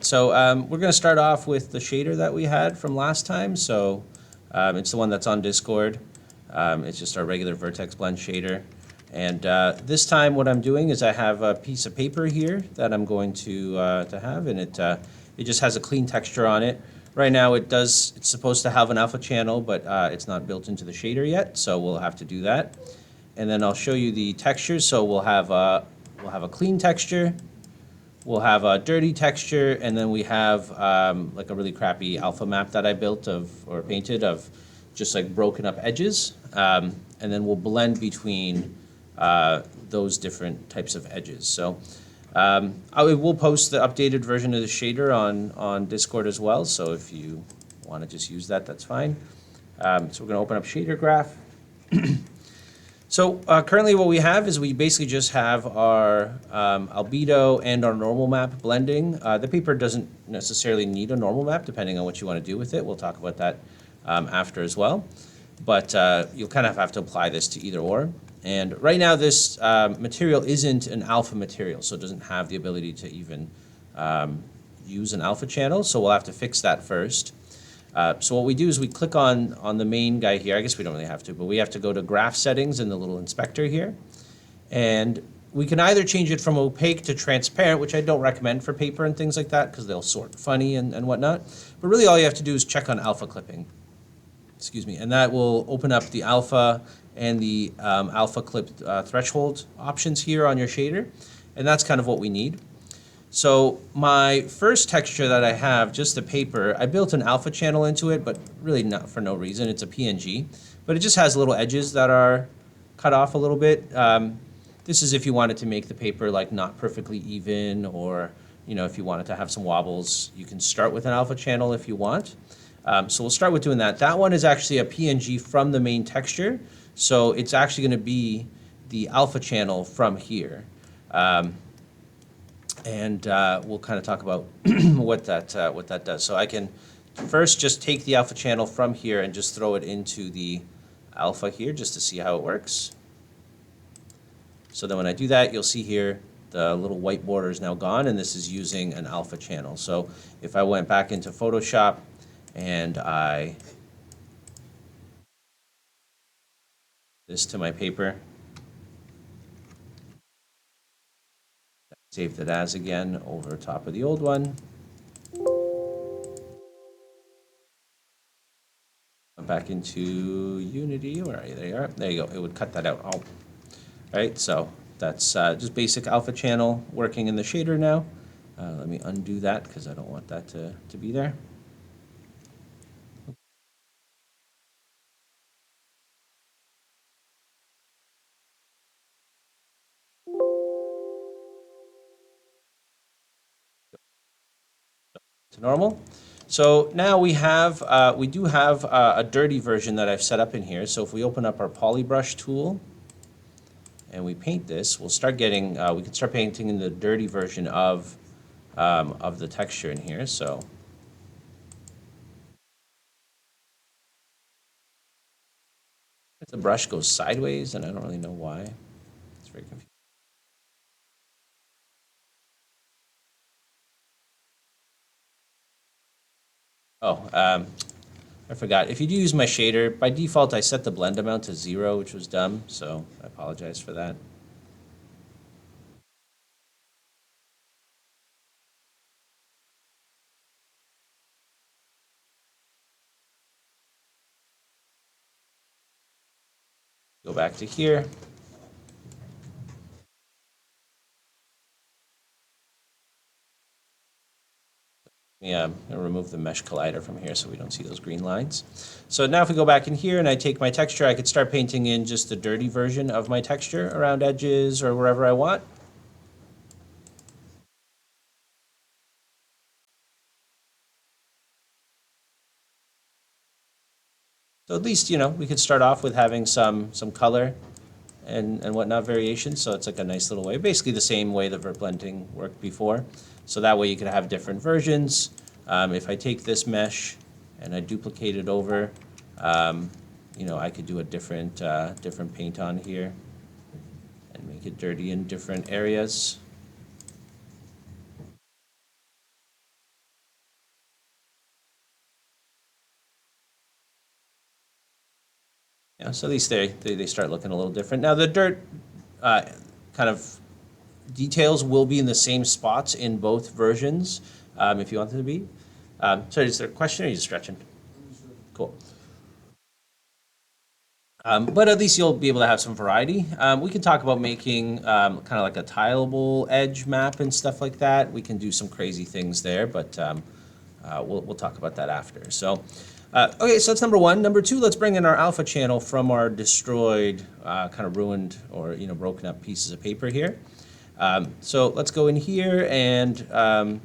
So we're going to start off with the shader that we had from last time. So it's the one that's on Discord. It's just our regular Vertex blend shader. And this time what I'm doing is I have a piece of paper here that I'm going to have, and it just has a clean texture on it. Right now it's supposed to have an alpha channel, but it's not built into the shader yet, so we'll have to do that. And then I'll show you the textures. So we'll have a clean texture. We'll have a dirty texture, and then we have like a really crappy alpha map that I built or painted of just like broken up edges. And then we'll blend between those different types of edges. So I will post the updated version of the shader on Discord as well. So if you want to just use that, that's fine. So we're going to open up shader graph. So currently what we have is we basically just have our albedo and our normal map blending. The paper doesn't necessarily need a normal map depending on what you want to do with it. We'll talk about that after as well. But you'll kind of have to apply this to either or. And right now this material isn't an alpha material, so it doesn't have the ability to even use an alpha channel. So we'll have to fix that first. So what we do is we click on the main guy here. I guess we don't really have to, but we have to go to graph settings in the little inspector here. And we can either change it from opaque to transparent, which I don't recommend for paper and things like that because they'll sort funny and whatnot. But really all you have to do is check on alpha clipping. Excuse me. And that will open up the alpha and the alpha clip threshold options here on your shader. And that's kind of what we need. So my first texture that I have, just the paper, I built an alpha channel into it, but really not for no reason. It's a PNG, but it just has little edges that are cut off a little bit. This is if you wanted to make the paper like not perfectly even, or if you wanted to have some wobbles, you can start with an alpha channel if you want. So we'll start with doing that. That one is actually a PNG from the main texture, so it's actually going to be the alpha channel from here. And we'll kind of talk about what that does. So I can first just take the alpha channel from here and just throw it into the alpha here just to see how it works. So then when I do that, you'll see here the little white border is now gone, and this is using an alpha channel. So if I went back into Photoshop and I this to my paper, saved it as again over top of the old one. Back into Unity. Where are you? There you are. There you go. It would cut that out. All right. So that's just basic alpha channel working in the shader now. Let me undo that because I don't want that to be there. To normal. So now we do have a dirty version that I've set up in here. So if we open up our polybrush tool and we paint this, we'll start getting we can start painting in the dirty version of the texture in here. So if the brush goes sideways, and I don't really know why. It's very confusing. Oh, I forgot. If you do use my shader, by default I set the blend amount to 0, which was dumb, so I apologize for that. Go back to here. Yeah, I'll remove the mesh collider from here so we don't see those green lines. So now if we go back in here and I take my texture, I could start painting in just the dirty version of my texture around edges or wherever I want. So at least, we could start off with having some color and whatnot variations. So it's like a nice little way, basically the same way the vert blending worked before. So that way you could have different versions. If I take this mesh and I duplicate it over, I could do a different paint on here and make it dirty in different areas. Yeah, so at least they start looking a little different. Now the dirt uh, kind of details will be in the same spots in both versions, if you want them to be. Sorry, is there a question or are you just stretching? Cool. But at least you'll be able to have some variety. We can talk about making kind of like a tileable edge map and stuff like that. We can do some crazy things there, but we'll talk about that after. So, okay, so that's number one. Number two, let's bring in our alpha channel from our destroyed, kind of ruined or broken up pieces of paper here. So let's go in here and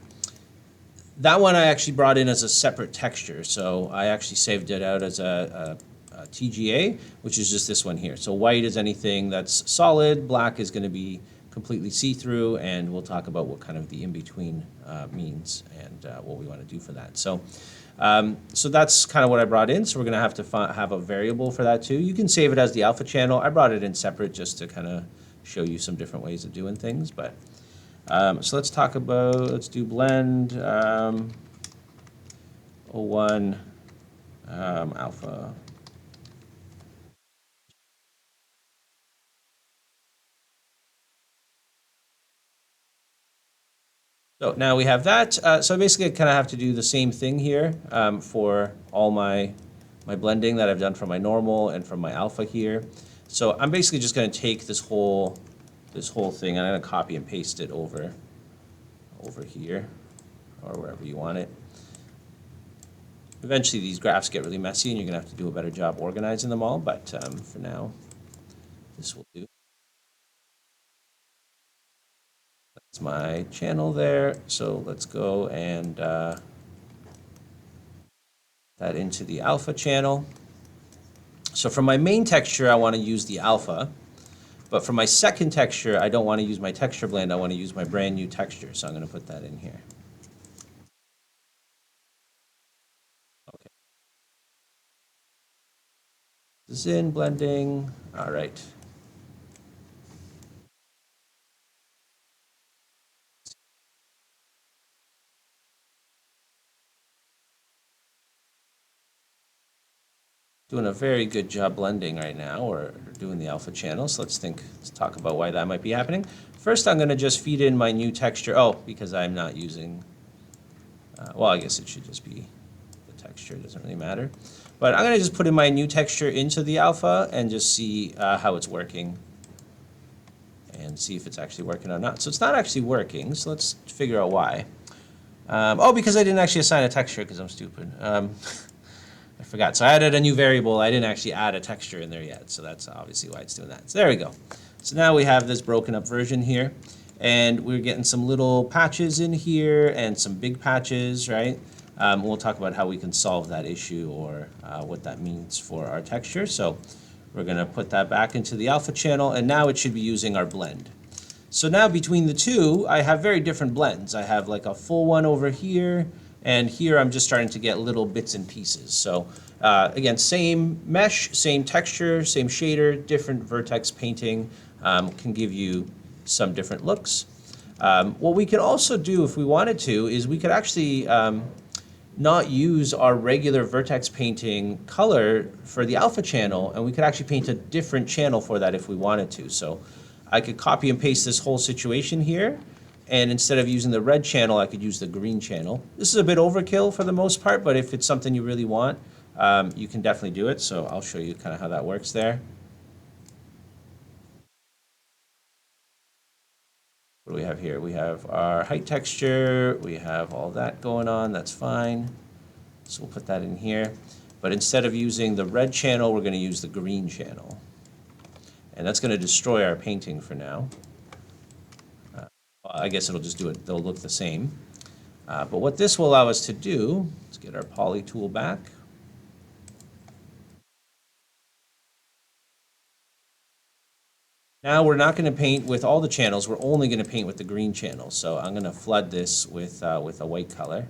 that one I actually brought in as a separate texture. So I actually saved it out as a TGA, which is just this one here. So white is anything that's solid, black is going to be completely see-through, and we'll talk about what kind of the in-between means and what we want to do for that. So so that's kind of what I brought in. So we're going to have have a variable for that too. You can save it as the alpha channel. I brought it in separate just to kind of show you some different ways of doing things. But so let's do blend 01 alpha. So now we have that. So basically I kind of have to do the same thing here for all my blending that I've done from my normal and from my alpha here. So I'm basically just going to take this whole thing and I'm going to copy and paste it over here or wherever you want it. Eventually these graphs get really messy and you're going to have to do a better job organizing them all, but for now this will do. That's my channel there. So let's go and that into the alpha channel. So for my main texture, I want to use the alpha. But for my second texture, I don't want to use my texture blend. I want to use my brand new texture. So I'm going to put that in here. Okay. This is in blending. All right. Doing a very good job blending right now, or doing the alpha channel. So let's talk about why that might be happening. First, I'm going to just feed in my new texture. Oh, because I'm not using, well, I guess it should just be the texture. It doesn't really matter. But I'm going to just put in my new texture into the alpha and just see how it's working and see if it's actually working or not. So it's not actually working, so let's figure out why. Oh, because I didn't actually assign a texture because I'm stupid. I forgot. So I added a new variable. I didn't actually add a texture in there yet, so that's obviously why it's doing that. So there we go. So now we have this broken up version here, and we're getting some little patches in here and some big patches, right? We'll talk about how we can solve that issue or what that means for our texture. So we're going to put that back into the alpha channel, and now it should be using our blend. So now between the two, I have very different blends. I have like a full one over here, and here I'm just starting to get little bits and pieces. So again, same mesh, same texture, same shader, different vertex painting can give you some different looks. What we could also do if we wanted to is we could actually not use our regular vertex painting color for the alpha channel, and we could actually paint a different channel for that if we wanted to. So I could copy and paste this whole situation here, and instead of using the red channel, I could use the green channel. This is a bit overkill for the most part, but if it's something you really want, you can definitely do it. So I'll show you kind of how that works there. What do we have here? We have our height texture, we have all that going on, that's fine. So we'll put that in here. But instead of using the red channel, we're going to use the green channel. And that's going to destroy our painting for now. I guess it'll just do it, they'll look the same. But what this will allow us to do, let's get our poly tool back. Now we're not going to paint with all the channels, we're only going to paint with the green channel. So I'm going to flood this with a white color.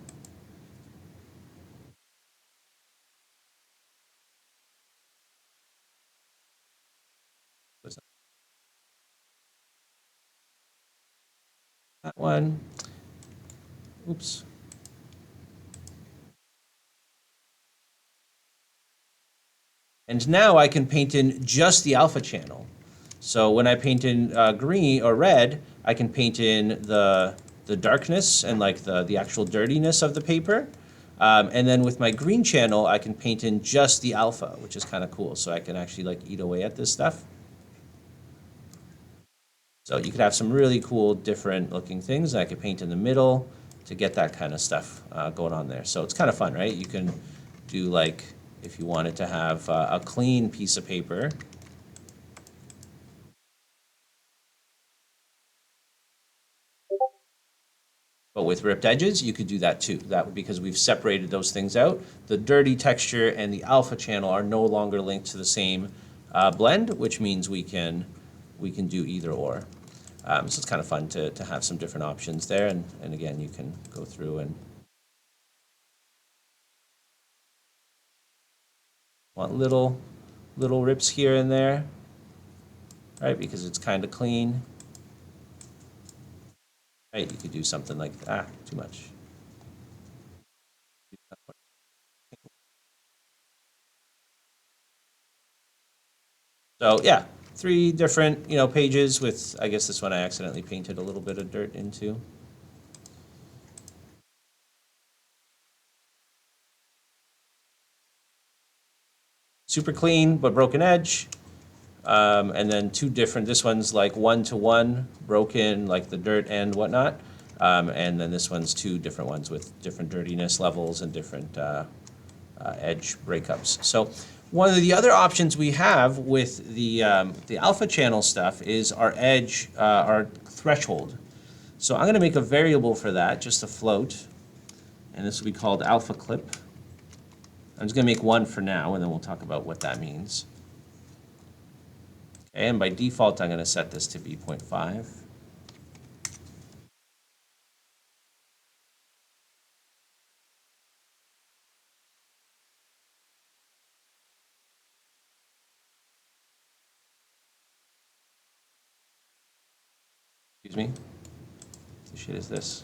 That one. Oops. And now I can paint in just the alpha channel. So when I paint in green or red, I can paint in the darkness and like the actual dirtiness of the paper. And then with my green channel, I can paint in just the alpha, which is kind of cool. So I can actually like eat away at this stuff. So you could have some really cool different looking things. I could paint in the middle to get that kind of stuff going on there. So it's kind of fun, right? You can do like, if you wanted to have a clean piece of paper, but with ripped edges, you could do that too. That would, because we've separated those things out. The dirty texture and the alpha channel are no longer linked to the same blend, which means we can do either or. So it's kind of fun to have some different options there. And again, you can go through and want little rips here and there, right? Because it's kind of clean. Right, you could do something like, too much. So yeah, three different, pages with, I guess this one I accidentally painted a little bit of dirt into. Super clean, but broken edge. And then two different, this one's like 1-to-1, broken, like the dirt and whatnot. And then this one's two different ones with different dirtiness levels and different edge breakups. So one of the other options we have with the alpha channel stuff is our edge, our threshold. So I'm going to make a variable for that, just a float, and this will be called alpha clip. I'm just going to make one for now, and then we'll talk about what that means. Okay, and by default, I'm going to set this to be 0.5. Excuse me. What the shit is this?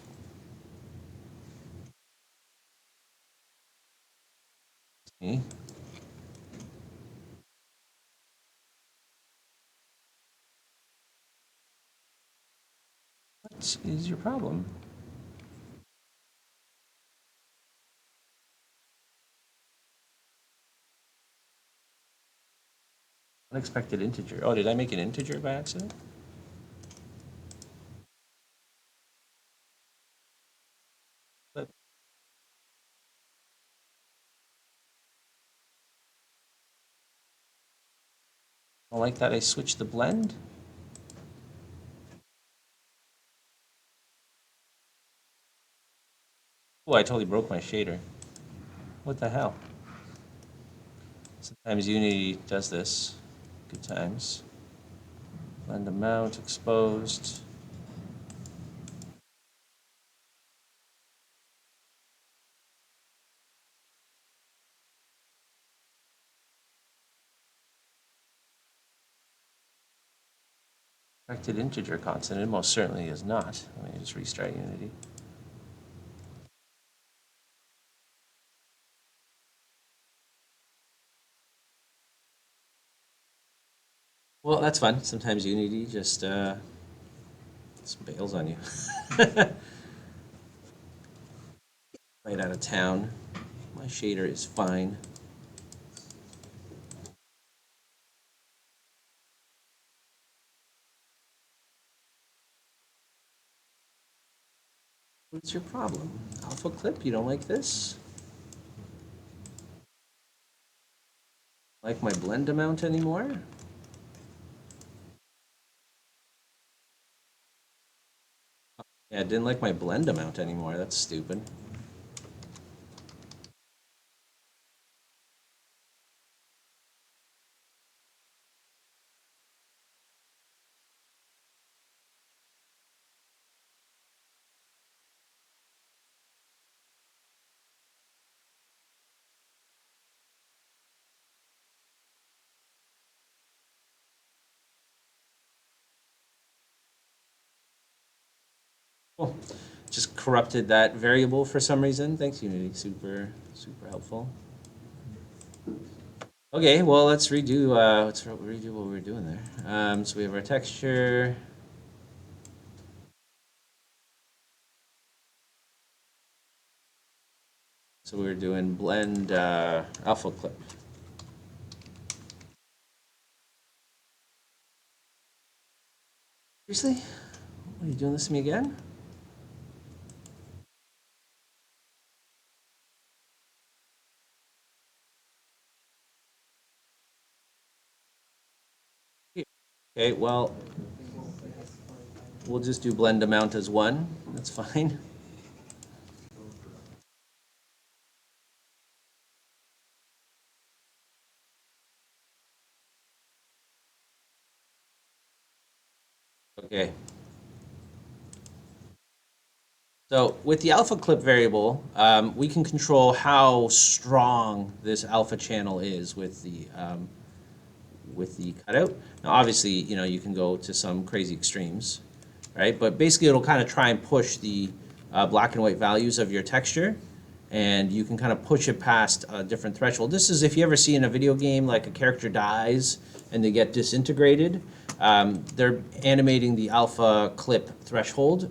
Me? What is your problem? Unexpected integer. Oh, did I make an integer by accident? But I don't like that I switched the blend. Oh, I totally broke my shader. What the hell? Sometimes Unity does this. Good times. Blend amount exposed. Expected integer constant. It most certainly is not. Let me just restart Unity. Well, that's fun. Sometimes Unity just bails on you. Right out of town. My shader is fine. What's your problem? Alpha clip? You don't like this? Like my blend amount anymore? Yeah, I didn't like my blend amount anymore. That's stupid. Cool. Just corrupted that variable for some reason. Thanks, Unity. Super, super helpful. Okay, well, let's redo what we were doing there. So we have our texture. So we were doing blend alpha clip. Seriously? What, are you doing this to me again? Okay, well, we'll just do blend amount as 1. That's fine. Okay. So with the alpha clip variable, we can control how strong this alpha channel is with the cutout. Now, obviously, you can go to some crazy extremes, right? But basically, it'll kind of try and push the black and white values of your texture, and you can kind of push it past a different threshold. This is if you ever see in a video game like a character dies and they get disintegrated. They're animating the alpha clip threshold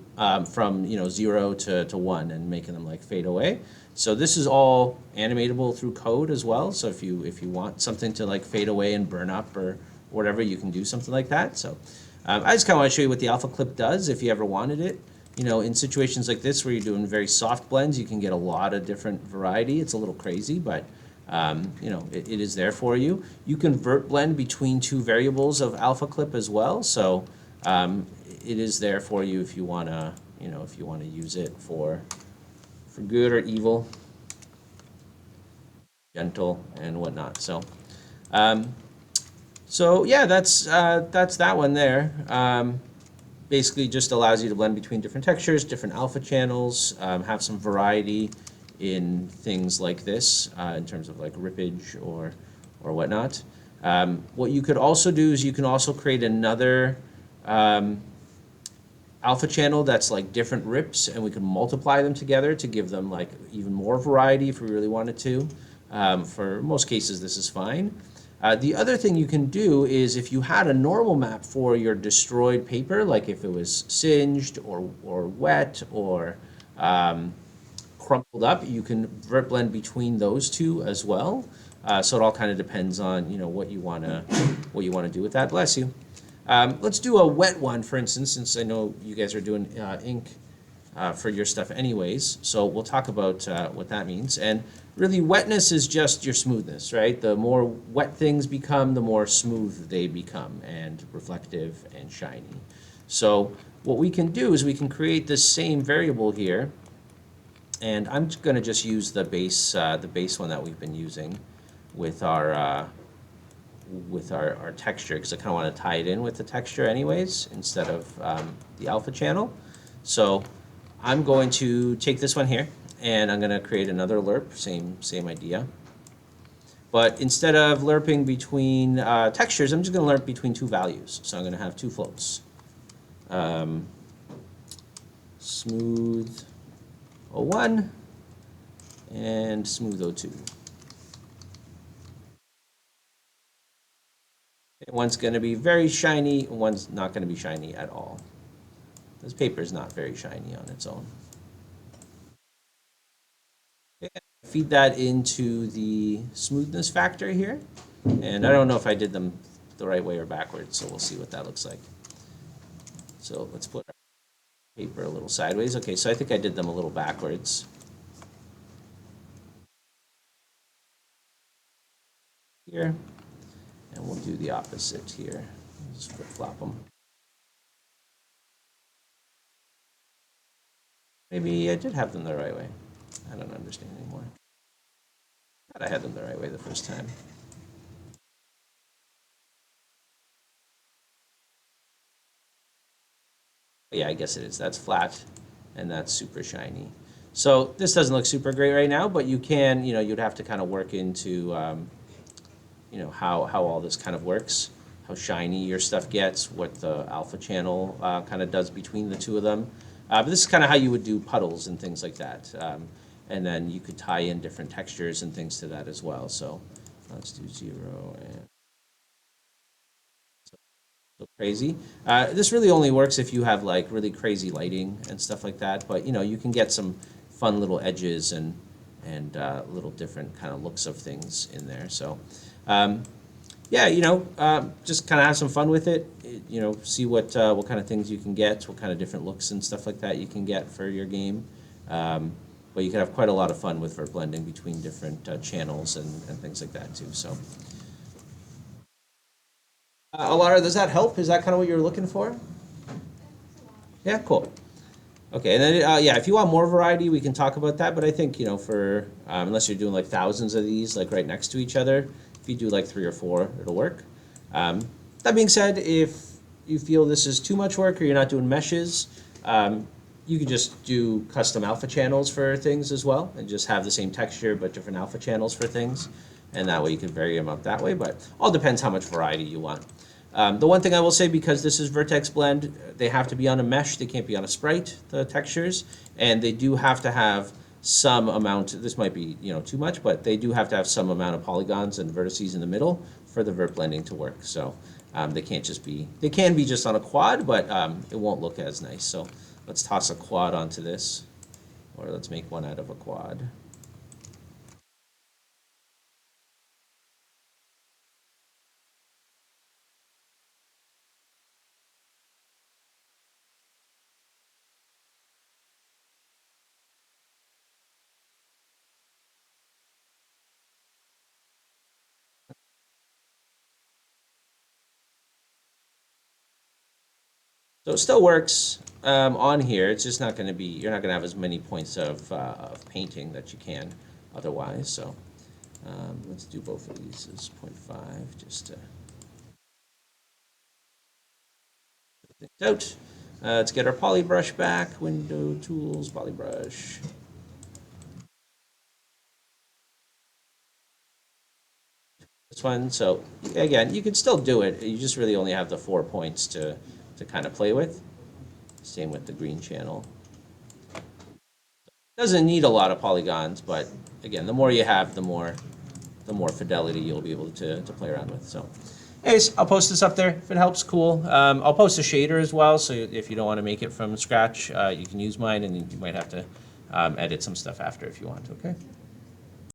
from 0 to 1 and making them like fade away. So this is all animatable through code as well. So if you want something to like fade away and burn up or whatever, you can do something like that. So I just kind of want to show you what the alpha clip does if you ever wanted it. In situations like this where you're doing very soft blends, you can get a lot of different variety. It's a little crazy, but it is there for you. You can vert blend between two variables of alpha clip as well. So it is there for you if you wanna, if you wanna use it for good or evil, gentle and whatnot. Um, so yeah, that's that one there. Basically just allows you to blend between different textures, different alpha channels, have some variety in things like this in terms of like rippage or whatnot. What you could also do is you can also create another alpha channel that's like different rips, and we can multiply them together to give them like even more variety if we really wanted to. For most cases, this is fine. The other thing you can do is if you had a normal map for your destroyed paper, like if it was singed or wet or crumpled up, you can vert blend between those two as well. So it all kind of depends on what you wanna do with that. Bless you. Let's do a wet one, for instance, since I know you guys are doing ink for your stuff anyways. So we'll talk about what that means. And really, wetness is just your smoothness, right? The more wet things become, the more smooth they become, and reflective and shiny. So what we can do is we can create this same variable here, and I'm going to just use the base one that we've been using with our texture, because I kind of want to tie it in with the texture anyways instead of the alpha channel. So I'm going to take this one here and I'm going to create another lerp, same idea. But instead of lerping between textures, I'm just going to lerp between two values. So I'm going to have two floats. Smooth 01 and smooth 02. One's going to be very shiny, and one's not going to be shiny at all. This paper is not very shiny on its own. Okay, feed that into the smoothness factor here. And I don't know if I did them the right way or backwards, so we'll see what that looks like. So let's put our paper a little sideways. Okay, so I think I did them a little backwards. Here, and we'll do the opposite here. Just flip-flop them. Maybe I did have them the right way. I don't understand anymore. I thought I had them the right way the first time. Yeah, I guess it is. That's flat, and that's super shiny. So this doesn't look super great right now, but you can, you'd have to kind of work into, how all this kind of works, how shiny your stuff gets, what the alpha channel kind of does between the two of them. But this is kind of how you would do puddles and things like that. And then you could tie in different textures and things to that as well. So Let's do 0 and so crazy. This really only works if you have like really crazy lighting and stuff like that. But you know, you can get some fun little edges and little different kind of looks of things in there. So, yeah, you know, just kind of have some fun with it. You know, see what kind of things you can get, what kind of different looks and stuff like that you can get for your game. But you can have quite a lot of fun with vert blending between different channels and things like that too. So, Alara, does that help? Is that kind of what you're looking for? Yeah, cool. Okay, and then yeah, if you want more variety, we can talk about that. But I think you know, for unless you're doing like thousands of these like right next to each other, if you do like 3 or 4, it'll work. That being said, if you feel this is too much work or you're not doing meshes, you can just do custom alpha channels for things as well, and just have the same texture but different alpha channels for things, and that way you can vary them up that way. But all depends how much variety you want. The one thing I will say, because this is Vertex Blend, they have to be on a mesh. They can't be on a sprite, the textures, and they do have to have some amount. This might be too much, but they do have to have some amount of polygons and vertices in the middle for the vert blending to work. So they can't just be. They can be just on a quad, but it won't look as nice. So let's toss a quad onto this, or let's make one out of a quad. So it still works on here. It's just not going to be, you're not going to have as many points of painting that you can otherwise. So let's do both of these as 0.5 just to think it out. Let's get our poly brush back. Window tools, poly brush. This one. So again, you can still do it. You just really only have the 4 points to kind of play with. Same with the green channel. Doesn't need a lot of polygons, but again, the more you have, the more fidelity you'll be able to play around with. So anyways, I'll post this up there. If it helps, cool. I'll post a shader as well, so if you don't want to make it from scratch, you can use mine, and you might have to edit some stuff after if you want, okay?